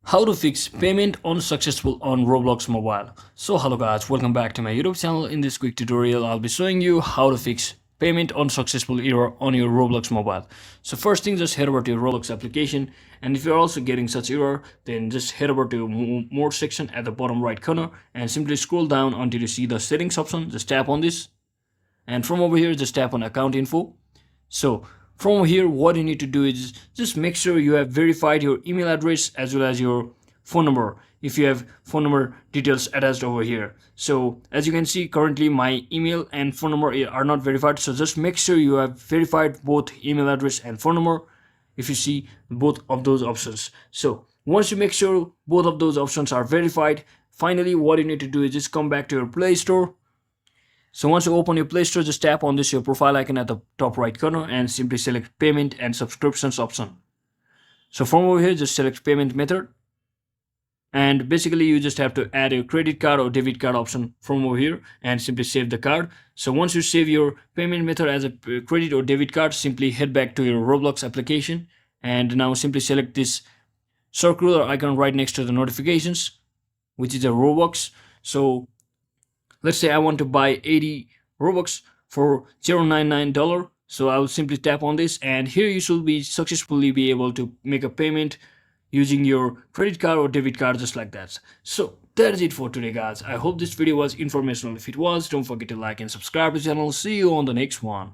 How to fix payment unsuccessful on Roblox Mobile. So hello guys, welcome back to my YouTube channel. In this quick tutorial, I'll be showing you how to fix payment unsuccessful error on your Roblox Mobile. So first thing, just head over to your Roblox application, and if you're also getting such error, then just head over to more section at the bottom right corner and simply scroll down until you see the settings option. Just tap on this, and from over here just tap on account info. So from here, what you need to do is just make sure you have verified your email address as well as your phone number if you have phone number details attached over here. So as you can see, currently my email and phone number are not verified, so just make sure you have verified both email address and phone number if you see both of those options. So once you make sure both of those options are verified, finally what you need to do is just come back to your Play Store. So once you open your Play Store, just tap on this your profile icon at the top right corner and simply select payment and subscriptions option. So from over here, just select payment method, and basically you just have to add a credit card or debit card option from over here and simply save the card. So once you save your payment method as a credit or debit card, simply head back to your Roblox application and now simply select this circular icon right next to the notifications, which is a Robux. So let's say I want to buy 80 Robux for $0.99. So I will simply tap on this, and here you should be successfully be able to make a payment using your credit card or debit card, just like that. So that is it for today, guys. I hope this video was informational. If it was, don't forget to like and subscribe to the channel. See you on the next one.